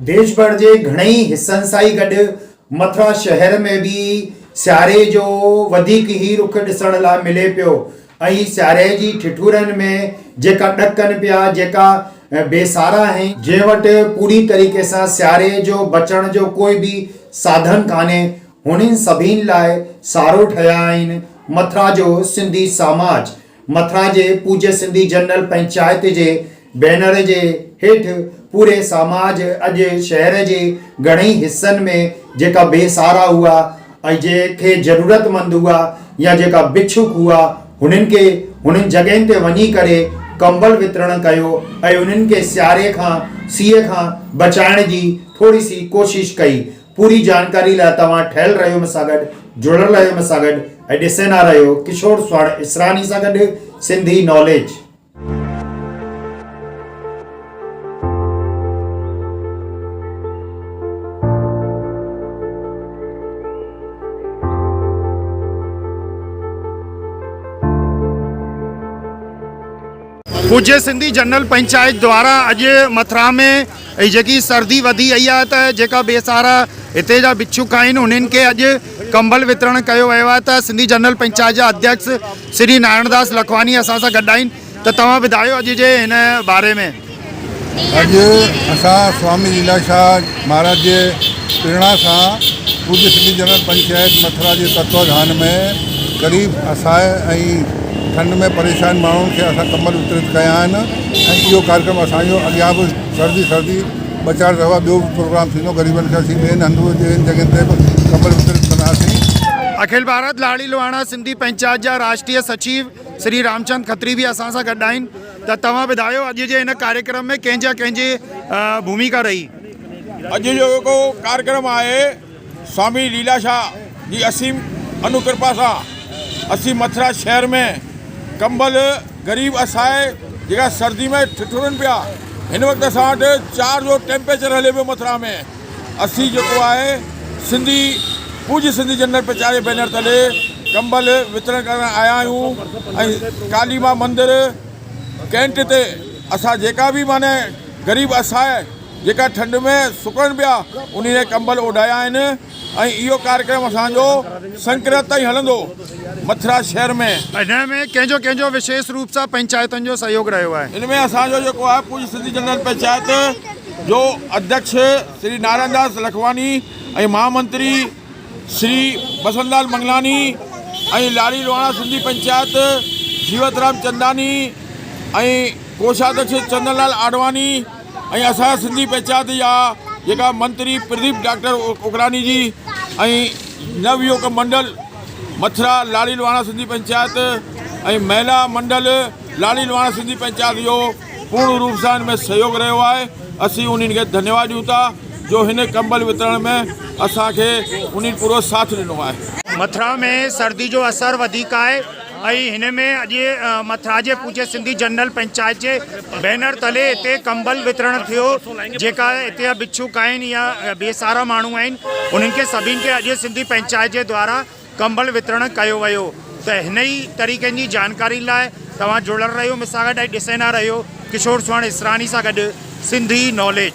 देश भर के घणई हिस्सनि सां ई गॾु मथुरा शहर में भी सियारे जो वधीक ही रुख ॾिसण लाइ मिले पियो। ऐं सियारे जी ठिठुरनि में जेका ॾकनि पिया, जेका बेसारा आहिनि, जंहिं वटि पूरी तरीक़े सां सियारे जो बचण जो कोई भी साधन कान्हे, हुननि सभिनि लाइ सहारो ठहिया आहिनि मथुरा जो सिंधी समाज। मथुरा जे पूज्य सिंधी जनरल पंचायत जे बैनर जे हेठि पूरे समाज अॼु शहर जे घणई हिस्सनि में जेका बेसहारा हुआ ऐं जंहिंखे ज़रूरतमंद हुआ या जेका बिछुक हुआ, हुननि खे हुननि जॻहियुनि ते वञी करे कंबल वितरण कयो ऐं उन्हनि खे सियारे खां सीअ खां बचाइण जी थोरी सी कोशिश कई। पूरी जानकारी लाइ तव्हां ठहियल रहियो मूंसां गॾु, जुड़ियल रहियो मूंसां गॾु ऐं ॾिसंदा रहियो किशोर स्वर्ण इसरानी सां गॾु सिंधी नॉलेज। पूज्य सिंधी जनरल पंचायत द्वारा अॼु मथुरा में जेकी सर्दी वधी आई आहे त जेका बेसहारा हिते जा बिच्छुक आहिनि उन्हनि खे अॼु कंबल वितरण कयो वियो आहे। त सिंधी जनरल पंचायत जा अध्यक्ष श्री नारायणदास लखवानी असां सां गॾु आहिनि, त तव्हां ॿुधायो अॼु जे हिन बारे में। अॼु असां स्वामी लीलाशाह महाराज जे प्रेरणा सां पूज्य सिंधी जनरल पंचायत मथुरा जे तत्वाधान में ग़रीब असहाय ऐं ठंड में परेशान माण्हुनि खे असां कंबल वितरित कया आहिनि ऐं इहो कार्यक्रम असांजो अॻियां बि सर्दी बचाइण रहियो आहे। ॿियो बि प्रोग्राम थींदो, ग़रीबनि खे असीं ॿियनि हंधि ॿियनि जॻहियुनि ते बि कंबल वितरित कंदासीं। अखिल भारत लाड़ी लोहाणा सिंधी पंचायत जा राष्ट्रीय सचिव श्री रामचंद खत्री भी असां सां गॾु आहिनि, त तव्हां ॿुधायो अॼु जे हिन कार्यक्रम में कंहिंजी भूमिका रही। अॼु जो जेको कार्यक्रम आहे स्वामी लीलाशाह जी असीम अनुकृपा सां असीं मथुरा शहर में कंबल गरीब असहाय जेका सर्दी में ठिठुरनि पिया, हिन वक़्तु असां वटि 4 जो टेम्परेचर हले पियो मथुरा में। असीं जेको आहे सिंधी पूज्य सिंधी जनरल पंचायत जे बैनर तले कंबल वितरण करण आया आहियूं ऐं काली मां मंदिर कैंट ते असां जेका बि माने गरीब असहाय जेका ठंड में सुकनि पिया उन्हीअ कंबल उॾाया आहिनि ऐं इहो कार्यक्रम असांजो संक्रांत ताईं हलंदो मथुरा शहर में। हिन में कंहिंजो विशेष रूप सां पंचायतुनि जो सहयोग रहियो आहे। हिन में असांजो जेको आहे पूज्य सिंधी जनरल पंचायत जो अध्यक्ष श्री नारायणदास लखवानी ऐं महामंत्री श्री बसंतलाल मंगलानी ऐं लाड़ी लोहाणा सिंधी पंचायत जीवतराम चंदानी ऐं कोषाध्यक्ष चंदनलाल आडवानी ऐं असां सिंधी पंचायत जा जेका मंत्री प्रदीप डॉक्टर उकरानी जी ऐं नवयुवक मंडल मथुरा लाड़ी लोहाणा सिंधी पंचायत ऐं महिला मंडल लाड़ी लोहाणा सिंधी पंचायत जो पूर्ण रूप सां हिन में सहयोग रहियो आहे। असीं उन्हनि खे धन्यवाद ॾियूं था जो हिन कंबल वितरण में असांखे उन्हनि पूरो साथ ॾिनो आहे। मथुरा में सर्दी जो असर वधीक आहे ऐं हिन में अॼु मथुरा जे पूज्य सिंधी जनरल पंचायत जे बैनर तले हिते कंबल वितरण थियो। जेका हिते जा बिच्छुक आहिनि या बेसहारा माण्हू आहिनि उन्हनि खे सभिनि खे अॼु सिंधी पंचायत जे द्वारा कंबल वितरण कयो वियो। त हिन ई तरीक़े जी जानकारी लाइ तव्हां जुड़ियल रहियो मूंसां गॾु ऐं ॾिसंदा रहियो किशोर स्वर्ण इसरानी सां गॾु सिंधी नॉलेज।